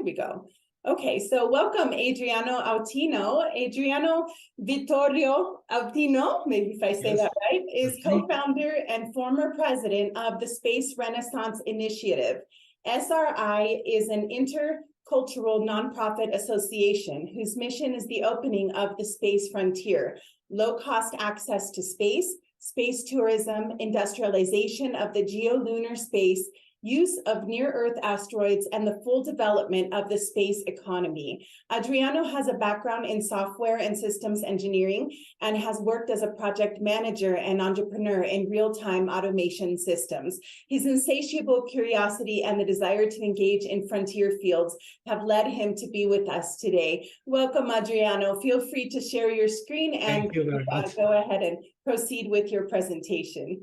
Here we go. Okay, so welcome Adriano Autino. Adriano Vittorio Autino, maybe if I say that right, is co-founder and former president of the Space Renaissance Initiative. SRI is an intercultural nonprofit association whose mission is the opening of the space frontier, low-cost access to space, space tourism, industrialization of the geolunar space, use of near-Earth asteroids, and the full development of the space economy. Adriano has a background in software and systems engineering and has worked as a project manager and entrepreneur in real-time automation systems. His insatiable curiosity and the desire to engage in frontier fields have led him to be with us today. Welcome, Adriano. Feel free to share your screen and go ahead and proceed with your presentation.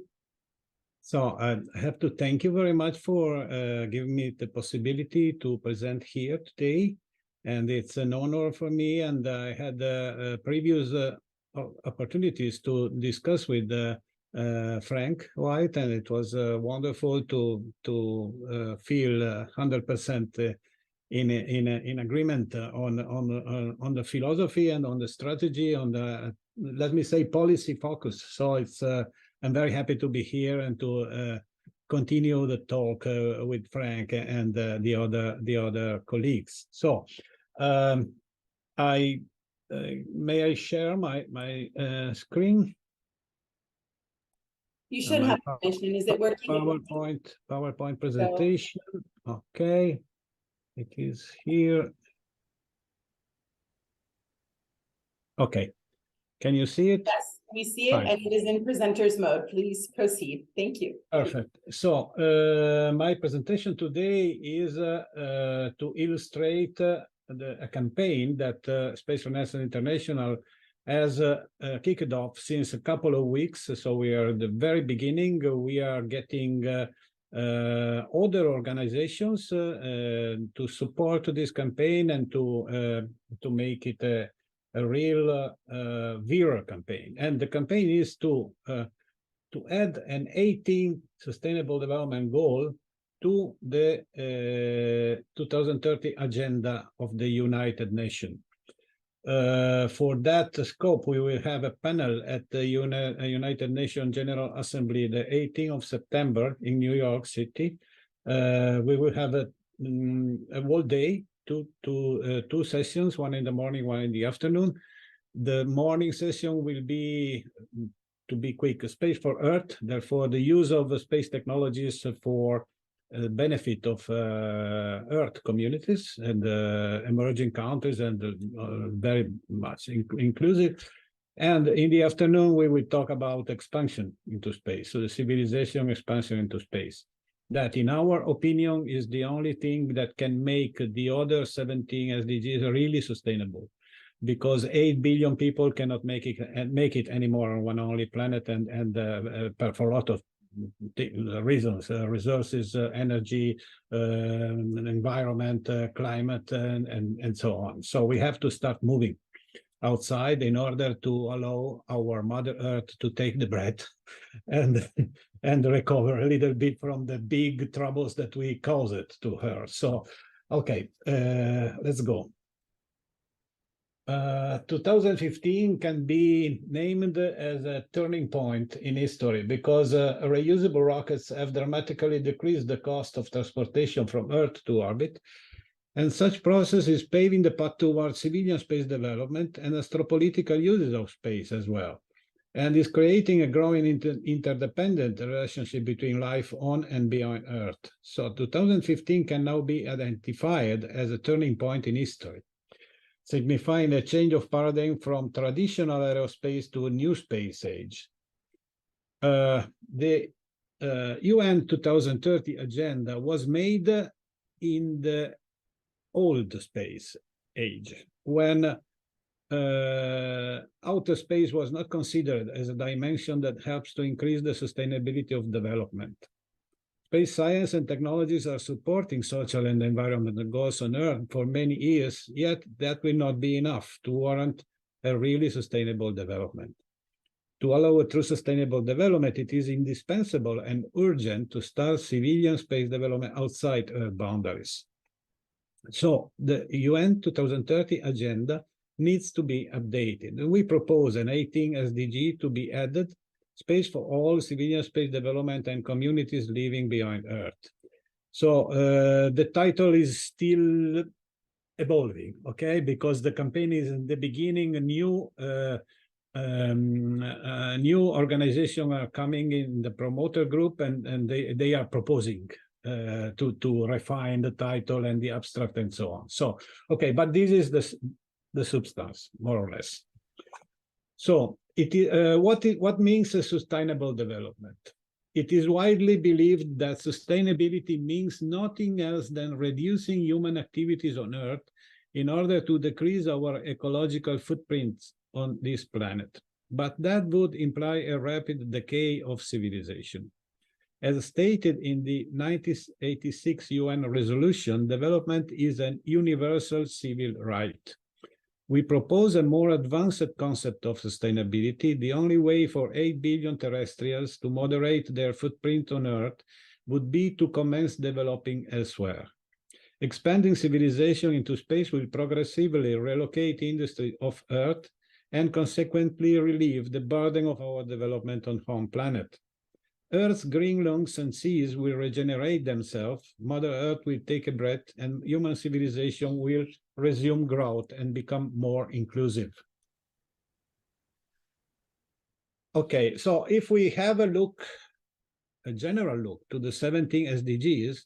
So I have to thank you very much for giving me the possibility to present here today. And it's an honor for me. And I had previous opportunities to discuss with Frank White, and it was wonderful to feel 100% in agreement on the philosophy and on the strategy, on the, let me say, policy focus. So it's I'm very happy to be here and to continue the talk with Frank and the other colleagues. So, may I share my screen? You should have permission. Is it working? PowerPoint presentation. So. Okay, it is here. Okay, can you see it? Yes. We see it. Fine. And it is in presenter's mode. Please proceed. Thank you. Perfect. So my presentation today is to illustrate a campaign that Space Renaissance International has kicked off since a couple of weeks. So we are at the very beginning. We are getting other organizations to support this campaign and to make it a real viral campaign. And the campaign is to add an 18th Sustainable Development Goal to the 2030 agenda of the United Nations. For that scope, we will have a panel at the United Nations General Assembly the 18th of September in New York City. We will have a whole day, two sessions, one in the morning, one in the afternoon. The morning session will be, to be quick, Space for Earth, therefore the use of space technologies for benefit of Earth communities and emerging countries, and very much inclusive. And in the afternoon, we will talk about expansion into space, so the civilization expansion into space. That, in our opinion, is the only thing that can make the other 17 SDGs really sustainable, because 8 billion people cannot make it anymore on one only planet, and for a lot of reasons, resources, energy, environment, climate, and so on. So we have to start moving outside in order to allow our Mother Earth to take the breath and recover a little bit from the big troubles that we caused to her. So, okay, let's go. 2015 can be named as a turning point in history because reusable rockets have dramatically decreased the cost of transportation from Earth to orbit. And such process is paving the path towards civilian space development and astropolitical uses of space as well, and is creating a growing interdependent relationship between life on and beyond Earth. So 2015 can now be identified as a turning point in history, signifying a change of paradigm from traditional aerospace to a new space age. The UN 2030 agenda was made in the old space age, when outer space was not considered as a dimension that helps to increase the sustainability of development. Space science and technologies are supporting social and environmental goals on Earth for many years, yet that will not be enough to warrant a really sustainable development. To allow a true sustainable development, it is indispensable and urgent to start civilian space development outside Earth boundaries. So the UN 2030 agenda needs to be updated. We propose an 18 SDG to be added: space for all, civilian space development, and communities living beyond Earth. So the title is still evolving, okay? Because the campaign is in the beginning, a new organization are coming in the promoter group, and they are proposing to refine the title and the abstract and so on. So, okay, but this is the substance, more or less. So it is what means a sustainable development? It is widely believed that sustainability means nothing else than reducing human activities on Earth in order to decrease our ecological footprints on this planet. But that would imply a rapid decay of civilization. As stated in the 1986 UN resolution, development is an universal civil right. We propose a more advanced concept of sustainability. The only way for 8 billion terrestrials to moderate their footprint on Earth would be to commence developing elsewhere. Expanding civilization into space will progressively relocate industry off Earth and consequently relieve the burden of our development on home planet. Earth's green lungs and seas will regenerate themselves, Mother Earth will take a breath, and human civilization will resume growth and become more inclusive. Okay, so if we have a look, a general look to the 17 SDGs,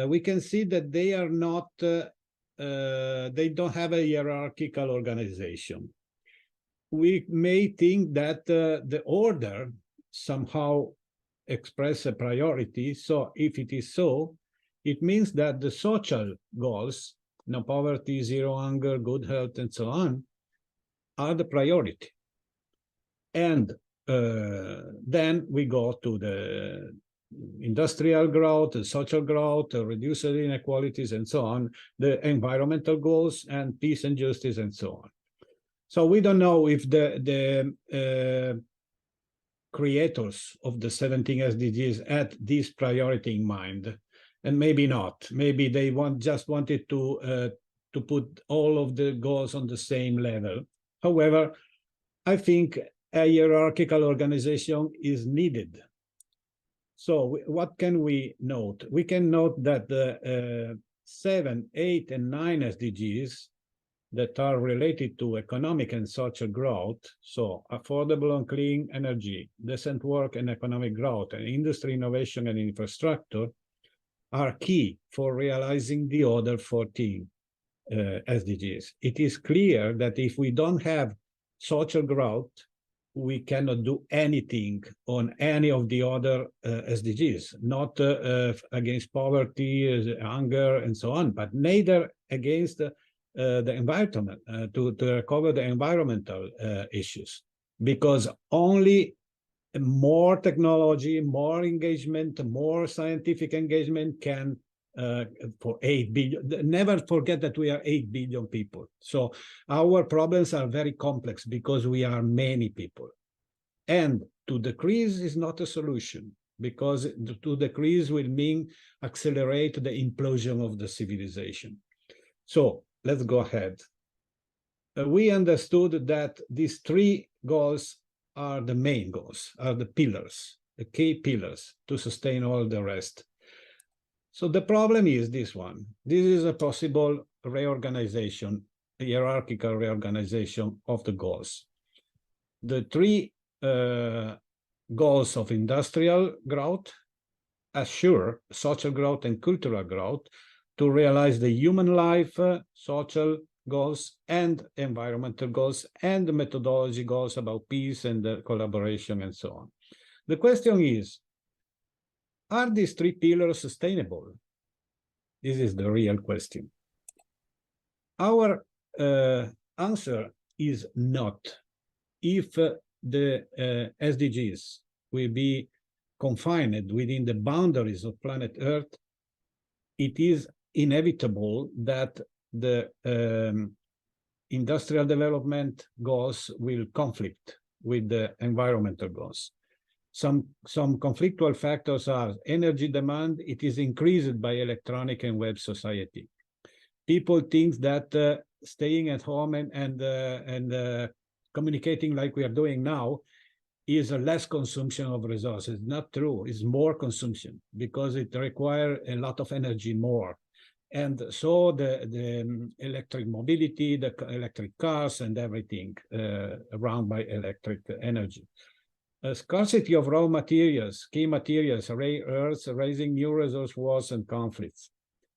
we can see that they are not, they don't have a hierarchical organization. We may think that the order somehow express a priority. So if it is so, it means that the social goals, no poverty, zero hunger, good health, and so on, are the priority. And then we go to the industrial growth, the social growth, reduced inequalities, and so on, the environmental goals, and peace and justice, and so on. So we don't know if the creators of the 17 SDGs had this priority in mind, and maybe not. Maybe they just wanted to put all of the goals on the same level. However, I think a hierarchical organization is needed. So what can we note? We can note that the 7, 8, and 9 SDGs that are related to economic and social growth, so affordable and clean energy, decent work and economic growth, and industry, innovation, and infrastructure, are key for realizing the other 14 SDGs. It is clear that if we don't have social growth, we cannot do anything on any of the other SDGs, not against poverty, hunger, and so on, but neither against the environment, to recover the environmental issues, because only more technology, more engagement, more scientific engagement can, for 8 billion, never forget that we are 8 billion people. So our problems are very complex because we are many people. And to decrease is not a solution, because to decrease will mean accelerate the implosion of the civilization. So let's go ahead. We understood that these 3 goals are the main goals, are the pillars, the key pillars to sustain all the rest. So the problem is this one. This is a possible reorganization, a hierarchical reorganization of the goals. The 3 goals of industrial growth assure social growth and cultural growth to realize the human life, social goals, and environmental goals, and the methodology goals about peace and collaboration and so on. The question is, are these 3 pillars sustainable? This is the real question. Our answer is not. If the SDGs will be confined within the boundaries of planet Earth, it is inevitable that the industrial development goals will conflict with the environmental goals. Some conflictual factors are energy demand. It is increased by electronic and web society. People think that staying at home and communicating like we are doing now is a less consumption of resources. Not true. It's more consumption because it requires a lot of energy more. And so the electric mobility, the electric cars and everything around by electric energy. A scarcity of raw materials, key materials, rare earths, raising new resource wars and conflicts.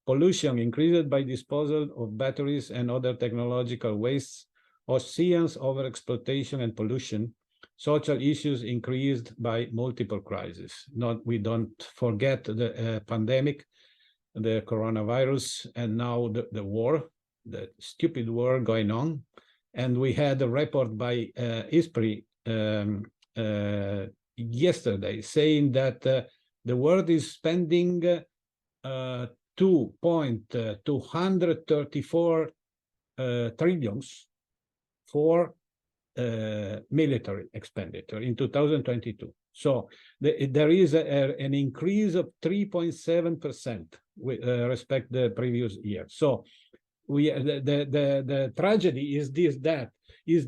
Pollution increased by disposal of batteries and other technological wastes. Oceans overexploitation and pollution. Social issues increased by multiple crises. We don't forget the pandemic, the coronavirus, and now the war, the stupid war going on. And we had a report by ISPRI yesterday saying that the world is spending 2.234 trillions for military expenditure in 2022. So there is an increase of 3.7% with respect to the previous year. So the tragedy is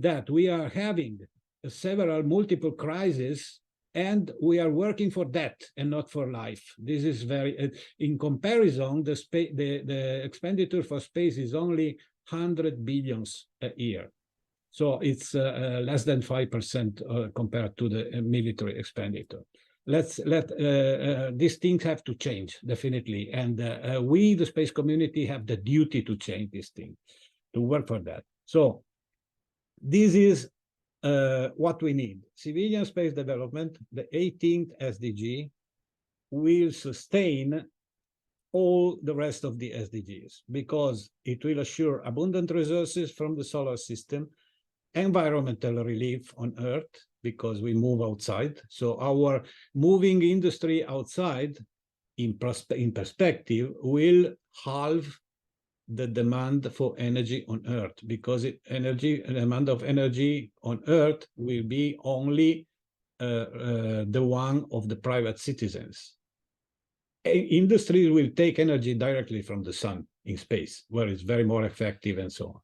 that we are having several multiple crises, and we are working for that and not for life. This is very, in comparison, the expenditure for space is only 100 billions a year. So it's less than 5% compared to the military expenditure. These things have to change, definitely. And we, the space community, have the duty to change this thing, to work for that. So this is what we need. Civilian space development, the 18th SDG, will sustain all the rest of the SDGs because it will assure abundant resources from the solar system, environmental relief on Earth because we move outside. So our moving industry outside, in perspective, will halve the demand for energy on Earth because demand of energy on Earth will be only the one of the private citizens. Industry will take energy directly from the sun in space, where it's very more effective and so on.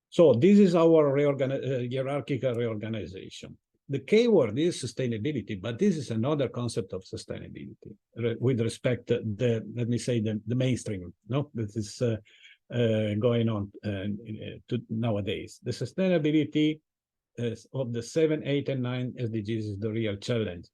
So this is our hierarchical reorganization. The key word is sustainability, but this is another concept of sustainability with respect to let me say, the mainstream. No, this is going on nowadays. The sustainability of the 7, 8, and 9 SDGs is the real challenge.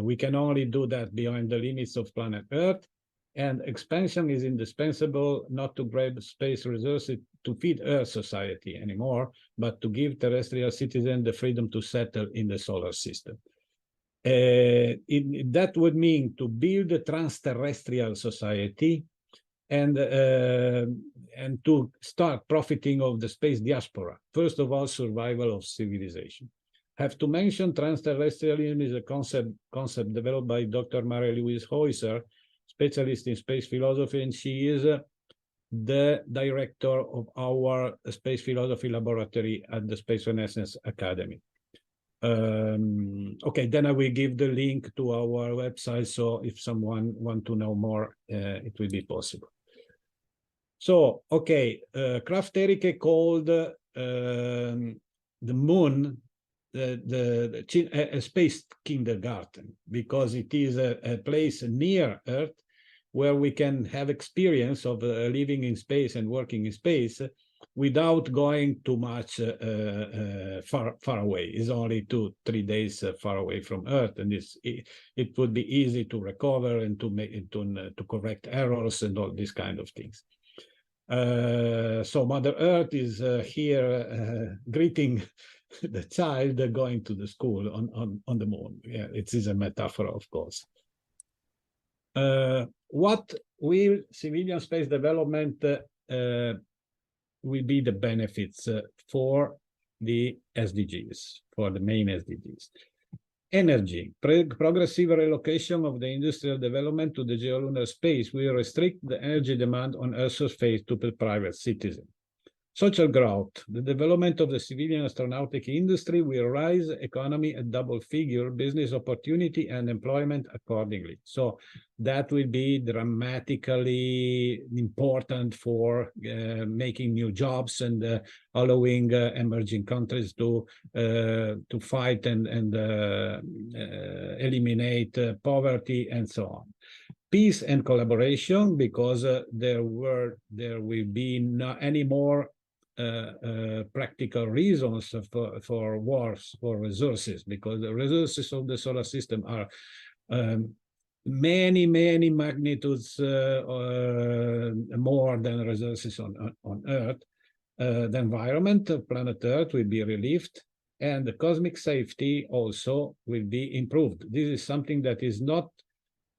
We can only do that beyond the limits of planet Earth, and expansion is indispensable not to grab space resources to feed Earth society anymore, but to give terrestrial citizens the freedom to settle in the solar system. That would mean to build a trans-terrestrial society and to start profiting of the space diaspora. First of all, survival of civilization. Have to mention trans-terrestrialism is a concept developed by Dr. Marie-Louise Heuser, specialist in space philosophy, and she is the director of our space philosophy laboratory at the Space Renaissance Academy. Okay, then I will give the link to our website, so if someone wants to know more, it will be possible. So, okay, Kraft Erike called the moon a space kindergarten because it is a place near Earth where we can have experience of living in space and working in space without going too much far away. It's only 2-3 days far away from Earth, and it would be easy to recover and to correct errors and all these kind of things. So Mother Earth is here greeting the child going to the school on the moon. Yeah, it is a metaphor, of course. What will civilian space development will be the benefits for the SDGs, for the main SDGs? Energy. Progressive relocation of the industrial development to the geolunar space will restrict the energy demand on Earth's surface to the private citizen. Social growth. The development of the civilian astronautic industry will raise economy at double figure, business opportunity and employment accordingly. So that will be dramatically important for making new jobs and allowing emerging countries to fight and eliminate poverty and so on. Peace and collaboration, because there will be not any more practical reasons for wars for resources, because the resources of the solar system are many magnitudes more than resources on Earth. The environment of planet Earth will be relieved, and the cosmic safety also will be improved. This is something that is not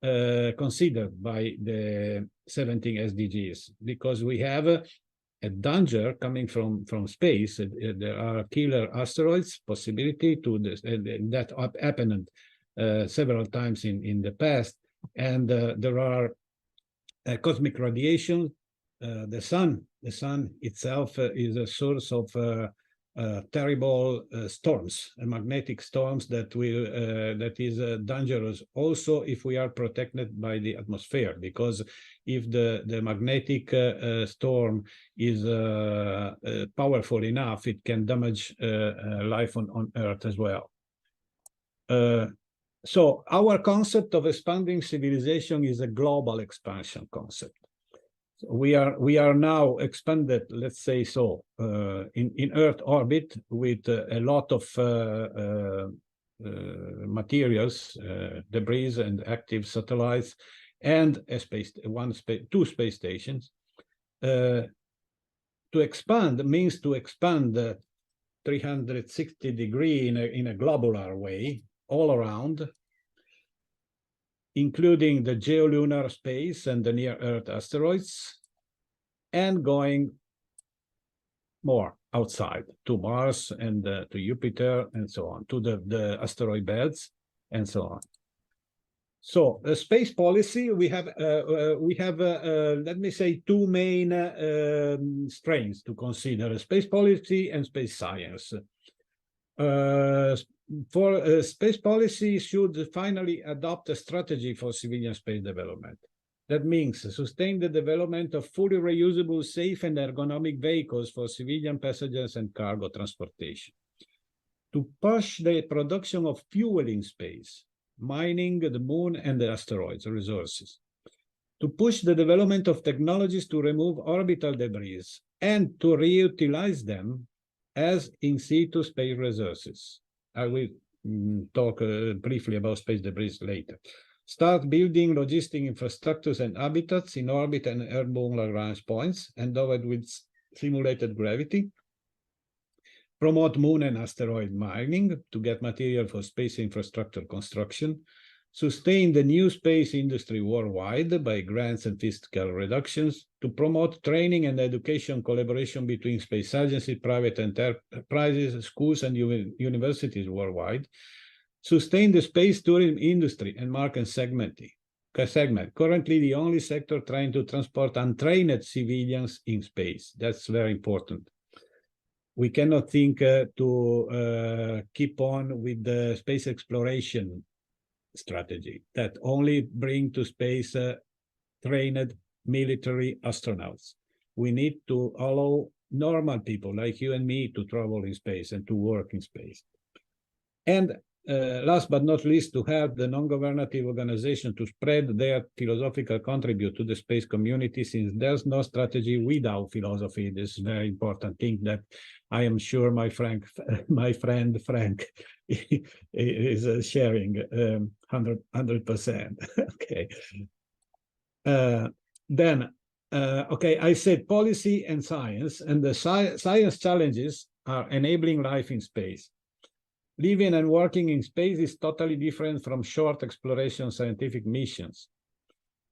considered by the 17 SDGs, because we have a danger coming from space. There are killer asteroids possibility to this, that happened several times in the past, and there are cosmic radiation. The sun itself is a source of terrible storms, magnetic storms that is dangerous also if we are protected by the atmosphere, because if the magnetic storm is powerful enough, it can damage life on Earth as well. So our concept of expanding civilization is a global expansion concept. We are now expanded, let's say so, in Earth orbit with a lot of materials, debris and active satellites, and two space stations. To expand means to expand 360 degrees in a globular way all around, including the geolunar space and the near-Earth asteroids, and going more outside to Mars and to Jupiter and so on, to the asteroid belts and so on. So the space policy, we have let me say two main strains to consider: space policy and space science. For space policy should finally adopt a strategy for civilian space development. That means sustain the development of fully reusable, safe and ergonomic vehicles for civilian passengers and cargo transportation. To push the production of fuel in space, mining the moon and the asteroids resources. To push the development of technologies to remove orbital debris and to reutilize them as in situ space resources. I will talk briefly about space debris later. Start building logistic infrastructures and habitats in orbit and airborne Lagrange points, endowed with simulated gravity. Promote moon and asteroid mining to get material for space infrastructure construction. Sustain the new space industry worldwide by grants and fiscal reductions. To promote training and education collaboration between space agencies, private enterprises, schools, and universities worldwide. Sustain the space tourism industry and market segment. Currently, the only sector trying to transport untrained civilians in space. That's very important. We cannot think to keep on with the space exploration strategy that only bring to space trained military astronauts. We need to allow normal people like you and me to travel in space and to work in space. And last but not least, to help the non-governative organization to spread their philosophical contribute to the space community, since there's no strategy without philosophy. This is a very important thing that I am sure my friend Frank is sharing 100%. Okay. Okay, I said policy and science, and the science challenges are enabling life in space. Living and working in space is totally different from short exploration scientific missions.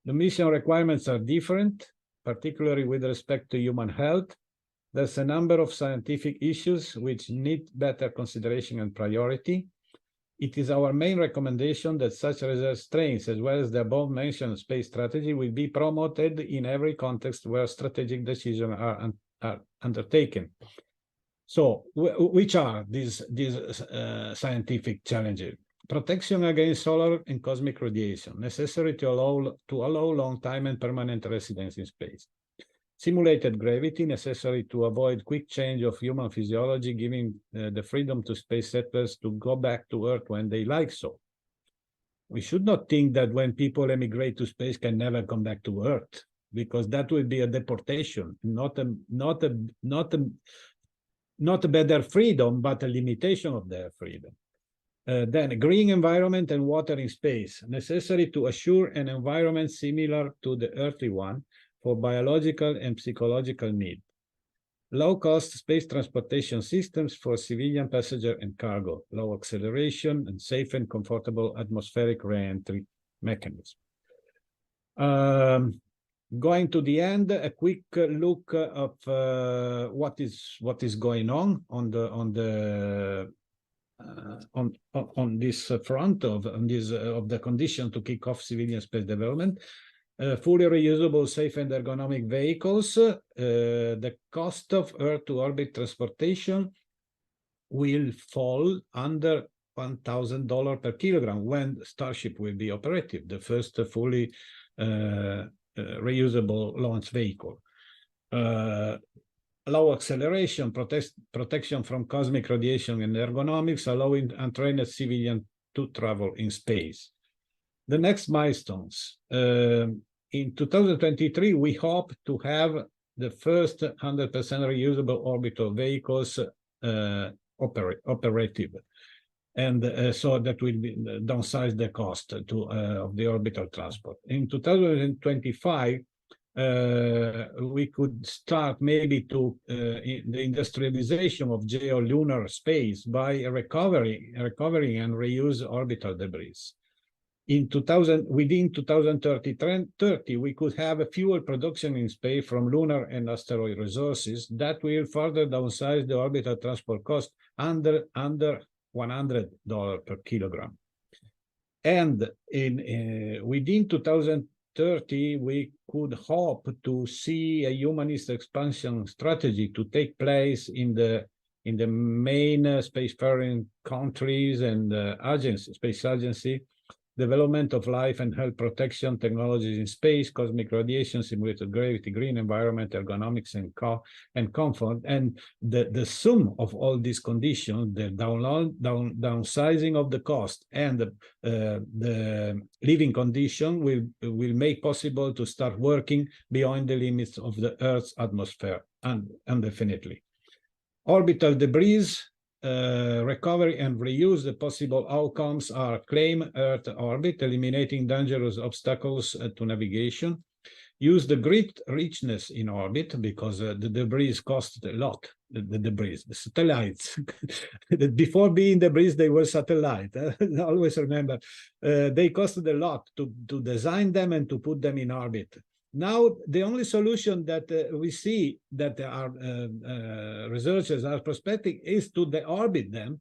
The mission requirements are different, particularly with respect to human health. There's a number of scientific issues which need better consideration and priority. It is our main recommendation that such research trains, as well as the above-mentioned space strategy, will be promoted in every context where strategic decisions are undertaken. So, which are these scientific challenges? Protection against solar and cosmic radiation, necessary to allow long time and permanent residence in space. Simulated gravity, necessary to avoid quick change of human physiology, giving the freedom to space settlers to go back to Earth when they like so. We should not think that when people emigrate to space can never come back to Earth, because that would be a deportation, not a better freedom, but a limitation of their freedom. Then green environment and water in space, necessary to assure an environment similar to the earthly one for biological and psychological need. Low-cost space transportation systems for civilian passenger and cargo, low acceleration, and safe and comfortable atmospheric re-entry mechanism. Going to the end, a quick look of what is going on this front of the condition to kick off civilian space development. Fully reusable, safe and ergonomic vehicles. The cost of Earth to orbit transportation will fall under $1,000 per kilogram when Starship will be operative, the first fully reusable launch vehicle. Low acceleration, protection from cosmic radiation and ergonomics, allowing untrained civilians to travel in space. The next milestones. In 2023, we hope to have the first 100% reusable orbital vehicles operative. And so that will be downsize the cost of the orbital transport. In 2025, we could start maybe to the industrialization of geolunar space by recovering and reuse orbital debris. Within 2030, we could have a fuel production in space from lunar and asteroid resources that will further downsize the orbital transport cost under $100 per kilogram. And within 2030, we could hope to see a humanist expansion strategy to take place in the main spacefaring countries and space agency, development of life and health protection technologies in space, cosmic radiation, simulated gravity, green environment, ergonomics, and comfort. And the sum of all these conditions, the downsizing of the cost and the living condition will make possible to start working beyond the limits of the Earth's atmosphere, and indefinitely. Orbital debris, recovery and reuse. The possible outcomes are claim Earth orbit, eliminating dangerous obstacles to navigation. Use the grid richness in orbit, because the debris cost a lot. The satellites. Before being debris, they were satellite. Always remember, they costed a lot to design them and to put them in orbit. Now, the only solution that we see that our researchers are prospecting is to deorbit them,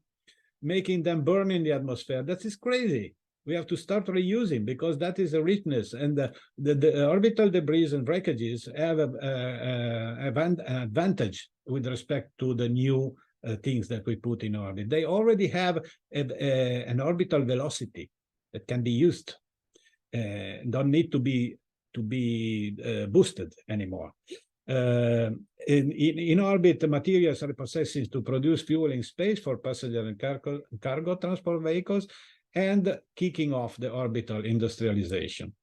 making them burn in the atmosphere. That is crazy. We have to start reusing, because that is a richness, and the orbital debris and breakages have an advantage with respect to the new things that we put in orbit. They already have an orbital velocity that can be used. Don't need to be boosted anymore. In orbit, materials are processed to produce fuel in space for passenger and cargo transport vehicles, and kicking off the orbital industrialization.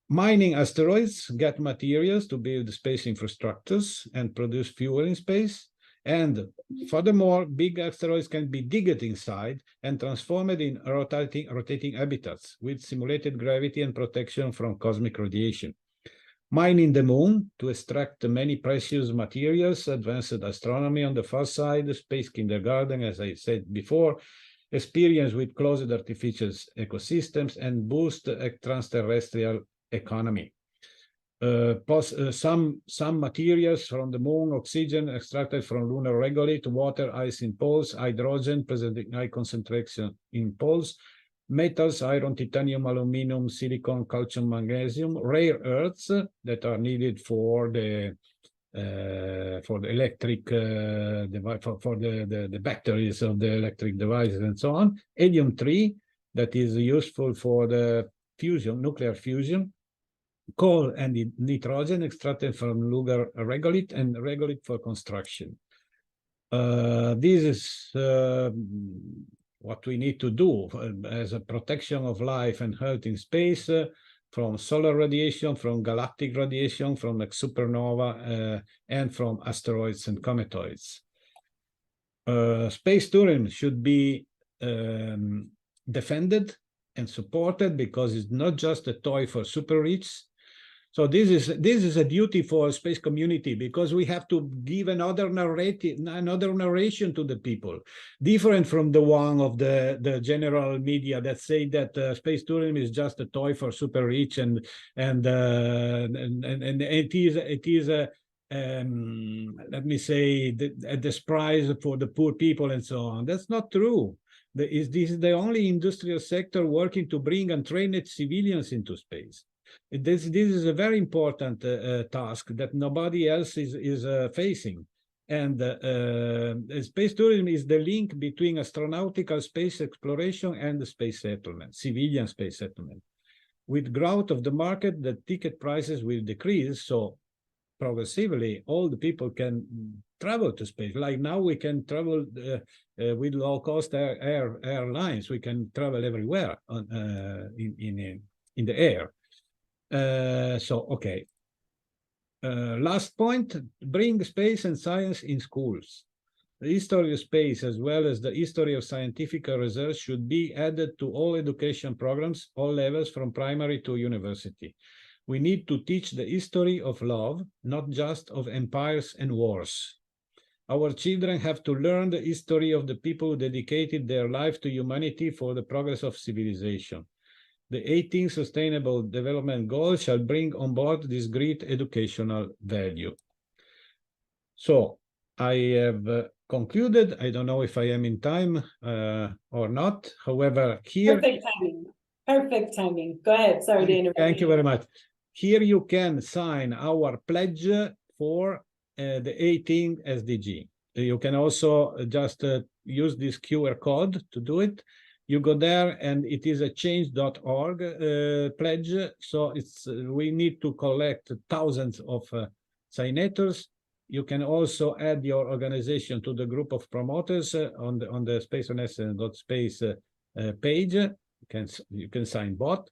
Mining asteroids, get materials to build space infrastructures and produce fuel in space. And furthermore, big asteroids can be digged inside and transformed in rotating habitats with simulated gravity and protection from cosmic radiation. Mining the moon to extract many precious materials, advanced astronomy on the far side, space kindergarten, as I said before, experience with closed artificial ecosystems, and boost a trans-terrestrial economy. some materials from the moon, oxygen extracted from lunar regolith, water, ice in poles, hydrogen present in high concentration in poles, metals, iron, titanium, aluminum, silicon, calcium, magnesium, rare earths that are needed for the electric for the batteries of the electric devices and so on, helium-3 that is useful for the fusion, nuclear fusion, coal and nitrogen extracted from lunar regolith and regolith for construction. This is what we need to do as a protection of life and health in space, from solar radiation, from galactic radiation, from like supernova, and from asteroids and cometoids. Space tourism should be defended and supported because it's not just a toy for super rich. So this is a duty for space community, because we have to give another narration to the people, different from the one of the general media that say that space tourism is just a toy for super rich and it is a let me say a disprize for the poor people and so on. That's not true. This is the only industrial sector working to bring untrained civilians into space. This is a very important task that nobody else is facing. And space tourism is the link between astronautical space exploration and the space settlement, civilian space settlement. With growth of the market, the ticket prices will decrease, so progressively all the people can travel to space. Like now we can travel with low-cost airlines. We can travel everywhere in the air. Okay. Last point, bring space and science in schools. The history of space, as well as the history of scientific research, should be added to all education programs, all levels from primary to university. We need to teach the history of love, not just of empires and wars. Our children have to learn the history of the people who dedicated their life to humanity for the progress of civilization. The 18 Sustainable Development Goals shall bring on board this great educational value. So I have concluded. I don't know if I am in time or not. However, here... Perfect timing. Perfect timing. Go ahead. Sorry to interrupt. Thank you very much. Here you can sign our pledge for the 18 SDG. You can also just use this QR code to do it. You go there and it is a change.org pledge. So we need to collect thousands of signatures. You can also add your organization to the group of promoters on the spaceonessence.space page. You can sign both.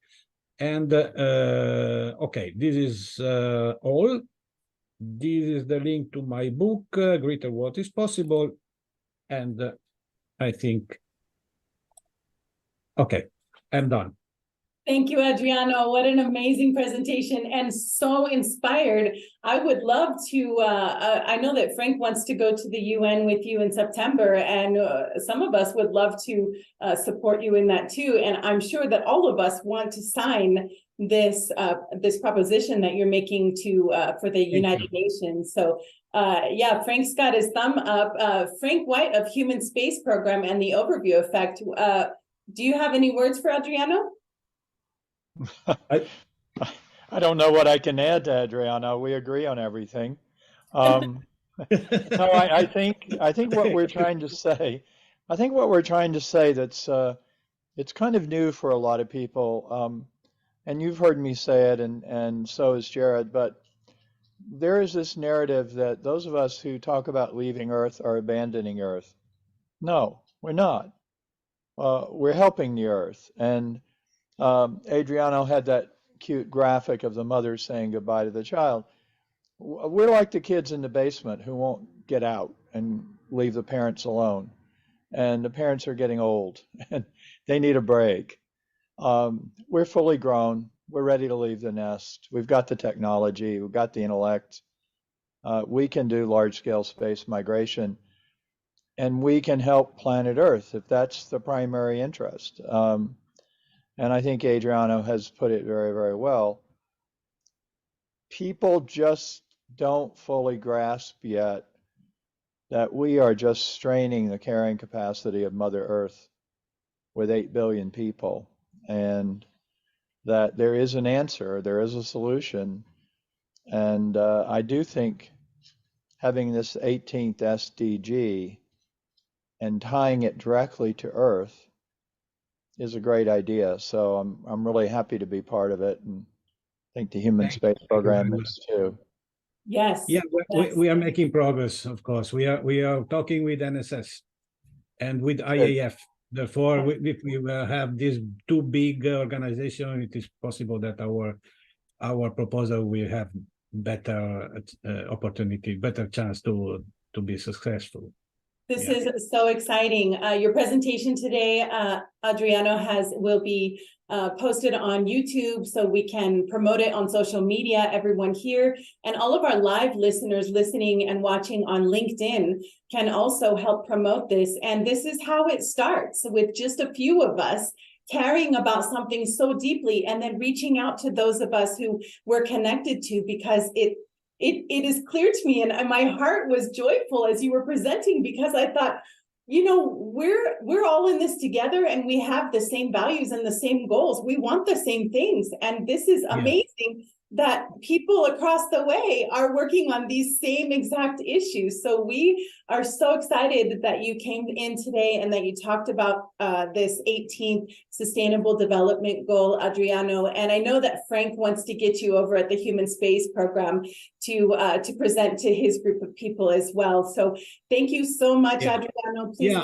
And okay, this is all. This is the link to my book, Greater What is Possible. And I think, okay, I'm done. Thank you, Adriano. What an amazing presentation and so inspired. I would love to, I know that Frank wants to go to the UN with you in September, and some of us would love to support you in that too. And I'm sure that all of us want to sign this this proposition that you're making to for the United Nations. So yeah, Frank's got his thumb up. Frank White of Human Space Program and the Overview Effect. Do you have any words for Adriano? I don't know what I can add to Adriano. We agree on everything. No, I think what we're trying to say, that's it's kind of new for a lot of people. And you've heard me say it, and so has Jared, but there is this narrative that those of us who talk about leaving Earth are abandoning Earth. No, we're not. We're helping the Earth. And Adriano had that cute graphic of the mother saying goodbye to the child. We're like the kids in the basement who won't get out and leave the parents alone. And the parents are getting old and they need a break. We're fully grown. We're ready to leave the nest. We've got the technology. We've got the intellect. We can do large-scale space migration. And we can help planet Earth if that's the primary interest. And I think Adriano has put it very, very well. people just don't fully grasp yet that we are just straining the carrying capacity of Mother Earth with 8 billion people, and that there is an answer, there is a solution. And I do think having this 18th SDG and tying it directly to Earth is a great idea. So I'm really happy to be part of it, and I think the human Thank space you program very is too. Yes. Yeah, yes. we are making progress, of course. We are talking with NSS and with IAF. Therefore, if we will have these two big organizations, it is possible that our proposal will have better opportunity, better chance to be successful. This Yeah. is so exciting. Your presentation today, Adriano, will be posted on YouTube, so we can promote it on social media. Everyone here and all of our live listeners listening and watching on LinkedIn can also help promote this. And this is how it starts, with just a few of us caring about something so deeply and then reaching out to those of us who we're connected to, because it is clear to me, and my heart was joyful as you were presenting, because I thought, you know, we're all in this together, and we have the same values and the same goals. We want the same things, and this is amazing that people across the way are working on these same exact issues. So we are so excited that you came in today and that you talked about this 18th Sustainable Development Goal, Adriano. And I know that Frank wants to get you over at the Human Space Program to present to his group of people as well. So thank you so much, Adriano. Please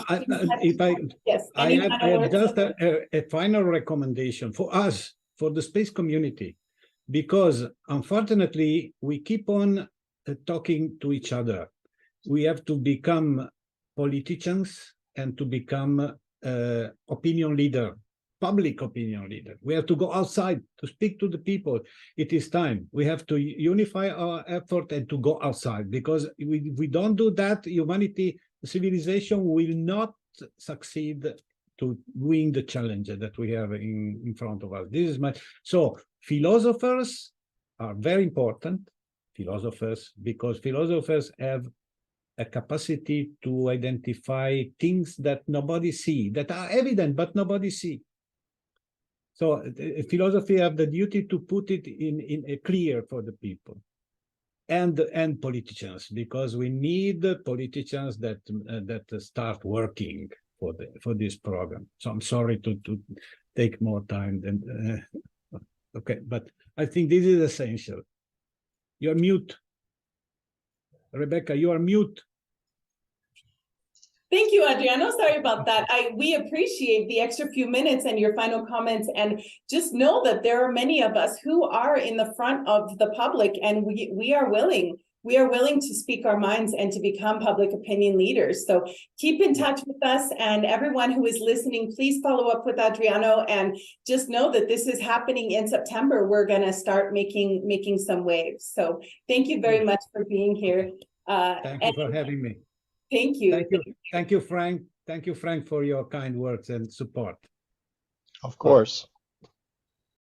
I have just a final recommendation for us, for the space community, because unfortunately we keep on talking to each other. We have to become politicians and to become opinion leader, public opinion leader. We have to go outside to speak to the people. It is time. We have to unify our effort and to go outside, because if we don't do that, humanity, civilization will not succeed to win the challenge that we have in front of us. This is so philosophers are very important, because philosophers have a capacity to identify things that nobody see, that are evident but nobody see. So philosophy have the duty to put it in a clear for the people, and politicians, because we need politicians that start working for this program. So I'm sorry to take more time than okay, but I think this is essential. You're mute, Rebecca. You are mute. Thank you, Adriano. Sorry about that. We appreciate the extra few minutes and your final comments, and just know that there are many of us who are in the front of the public, and we are willing to speak our minds and to become public opinion leaders. So keep in touch with us, and everyone who is listening, please follow up with Adriano, and just know that this is happening in September. We're going to start making some waves. So thank you very much for being here. Thank you for having me. Thank you. Thank you, Frank. Thank you, Frank, for your kind words and support. Of course.